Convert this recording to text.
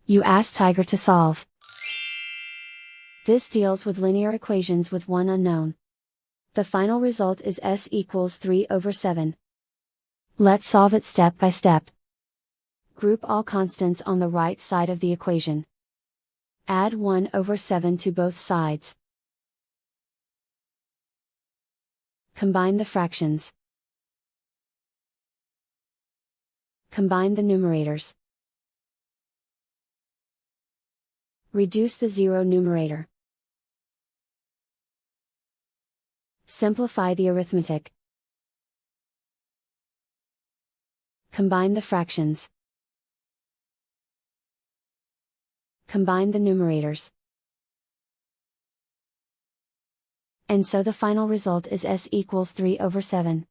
You ask Tiger to solve. This deals with linear equations with one unknown. The final result is s equals 3/7. Let's solve it step by step. Group all constants on the right side of the equation. Add 1/7 to both sides. Combine the fractions. Combine the numerators. Reduce the zero numerator. Simplify the arithmetic. Combine the fractions. Combine the numerators. And so the final result is s equals 3/7.